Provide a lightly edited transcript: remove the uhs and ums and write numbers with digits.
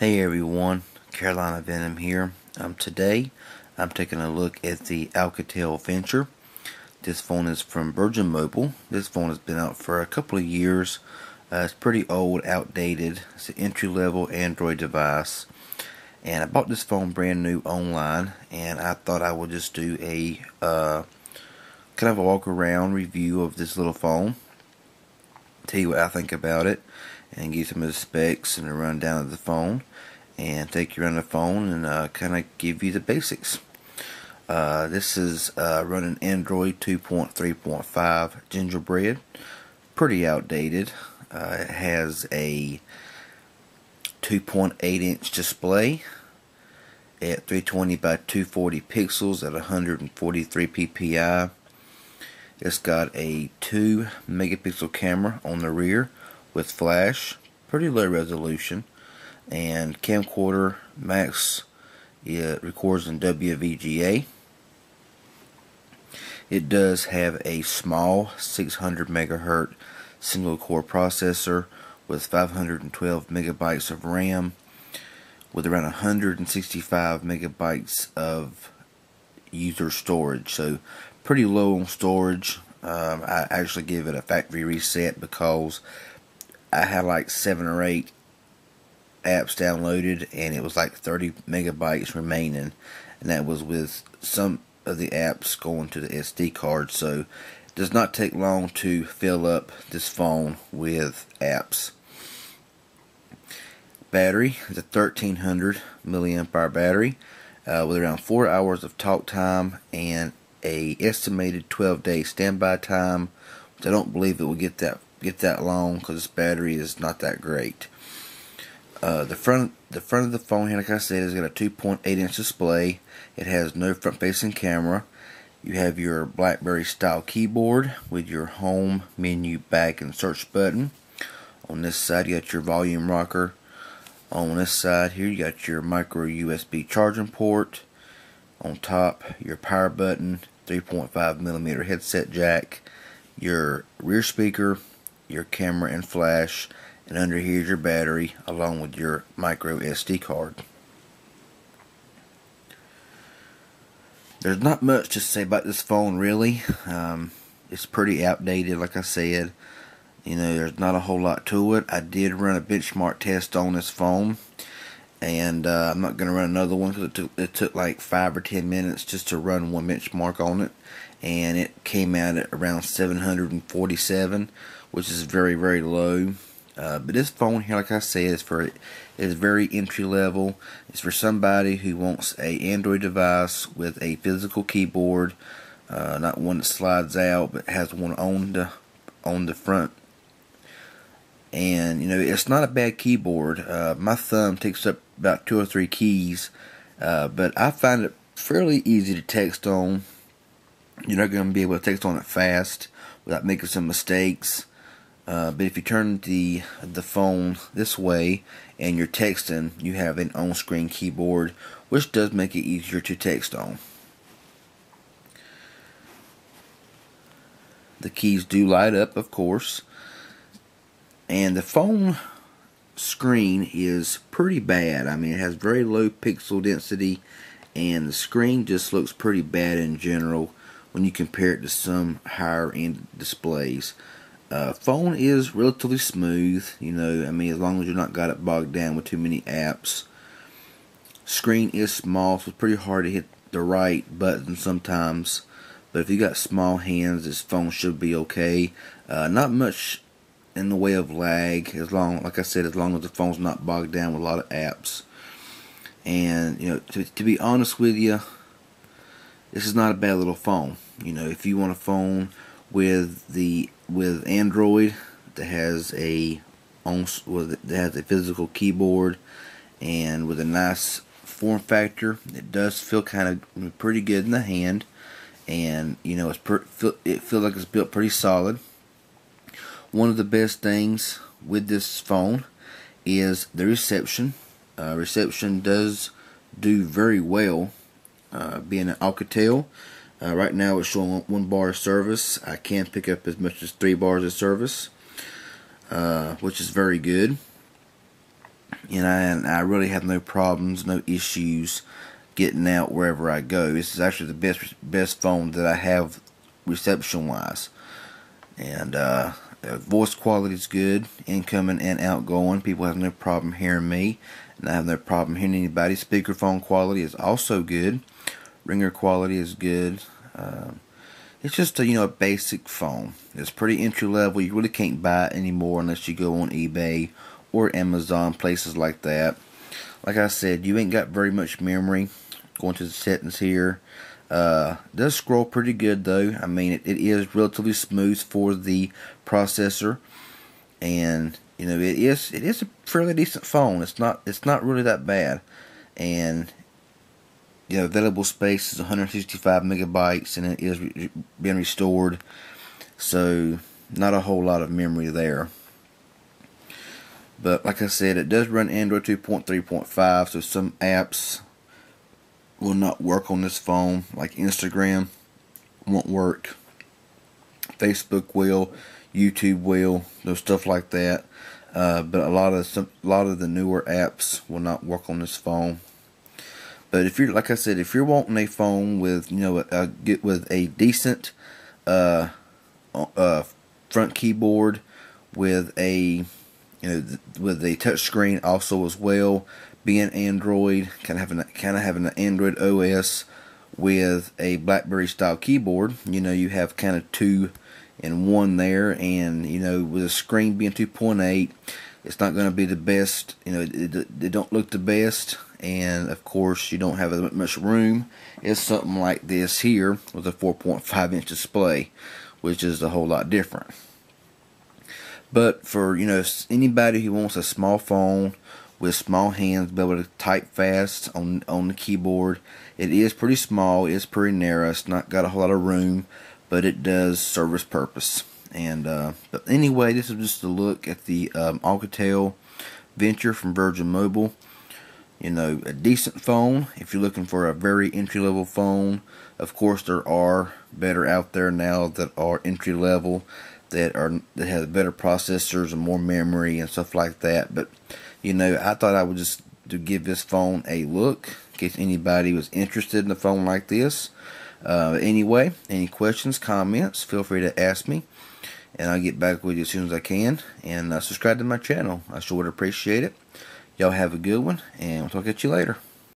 Hey everyone, Carolina Venom here. Today I'm taking a look at the Alcatel Venture. This phone is from Virgin Mobile. This phone has been out for a couple of years. It's pretty old, outdated. It's an entry-level Android device. And I bought this phone brand new online, and I thought I would just do a kind of a walk around review of this little phone. Tell you what I think about it, and give you some of the specs and a rundown of the phone, and take you around the phone and kind of give you the basics. This is running Android 2.3.5 Gingerbread. Pretty outdated. It has a 2.8-inch display at 320 by 240 pixels at 143 ppi. It's got a 2 megapixel camera on the rear with flash, pretty low resolution, and camcorder max. It records in WVGA. It does have a small 600 megahertz single core processor with 512 megabytes of RAM, with around 165 megabytes of user storage. So pretty low on storage. I actually give it a factory reset because I had like 7 or 8 apps downloaded and it was like 30 megabytes remaining, and that was with some of the apps going to the SD card. So it does not take long to fill up this phone with apps. Battery is a 1300 milliamp hour battery with around 4 hours of talk time and a estimated 12-day standby time, which I don't believe it will get that long because this battery is not that great. The front of the phone here, like I said, has got a 2.8-inch display. It has no front-facing camera. You have your BlackBerry style keyboard with your home, menu, back, and search button. On this side, you got your volume rocker. On this side here, you got your micro USB charging port. On top, your power button, 3.5mm headset jack, your rear speaker, your camera and flash, and under here is your battery along with your micro SD card. There's not much to say about this phone really. It's pretty outdated, like I said. You know, there's not a whole lot to it. I did run a benchmark test on this phone, and I'm not going to run another one because it took like 5 or 10 minutes just to run one benchmark on it, and it came out at around 747, which is very, very low. But this phone here, like I said, is very entry level. It's for somebody who wants a Android device with a physical keyboard, not one that slides out, but has one on the front. And you know, it's not a bad keyboard. My thumb takes up about 2 or 3 keys, but I find it fairly easy to text on. You're not going to be able to text on it fast without making some mistakes. But if you turn the phone this way and you're texting, you have an on-screen keyboard, which does make it easier to text on. The keys do light up, of course. And the phone screen is pretty bad. I mean, it has very low pixel density, and the screen just looks pretty bad in general when you compare it to some higher end displays. Phone is relatively smooth, you know, I mean, as long as you're not got it bogged down with too many apps. Screen is small, so it's pretty hard to hit the right button sometimes, but if you got small hands, this phone should be okay. Not much in the way of lag, like I said, as long as the phone's not bogged down with a lot of apps. And you know, to be honest with you, this is not a bad little phone. You know, if you want a phone with Android that has a physical keyboard and with a nice form factor, it does feel kind of pretty good in the hand, and you know, it feels like it's built pretty solid. One of the best things with this phone is the reception. Reception does do very well, being an Alcatel. Right now it's showing 1 bar of service. I can pick up as much as 3 bars of service, which is very good. and I really have no problems, no issues getting out wherever I go. This is actually the best phone that I have reception wise, and voice quality is good, incoming and outgoing. People have no problem hearing me, and I have no problem hearing anybody. Speakerphone quality is also good. Ringer quality is good. It's just a basic phone. It's pretty entry level. You really can't buy it anymore unless you go on eBay or Amazon, places like that. Like I said, you ain't got very much memory. Going to the settings here. Does scroll pretty good though. I mean, it is relatively smooth for the processor, and it is a fairly decent phone. It's not really that bad, and available space is 165 megabytes, and it is being restored, so not a whole lot of memory there. But like I said, it does run Android 2.3.5, so some apps will not work on this phone, like Instagram won't work, Facebook will, YouTube will, stuff like that. But a lot of the newer apps will not work on this phone. But if you're, like I said, if you're wanting a phone with with a decent front keyboard, with a with a touch screen also as well, being Android, kind of having an Android OS with a BlackBerry style keyboard, you have kind of two in one there, and with the screen being 2.8, it's not going to be the best. They don't look the best, and of course you don't have as much room as something like this here with a 4.5-inch display, which is a whole lot different. But for anybody who wants a small phone with small hands, be able to type fast on the keyboard, it is pretty small, it's pretty narrow, it's not got a whole lot of room, but it does serve its purpose. And but anyway, this is just a look at the Alcatel Venture from Virgin Mobile. A decent phone if you're looking for a very entry-level phone. Of course, there are better out there now that are entry-level, that have better processors and more memory and stuff like that. But I thought I would just give this phone a look in case anybody was interested in a phone like this. Anyway, any questions, comments, feel free to ask me, and I'll get back with you as soon as I can. And subscribe to my channel. I sure would appreciate it. Y'all have a good one, and we'll talk at you later.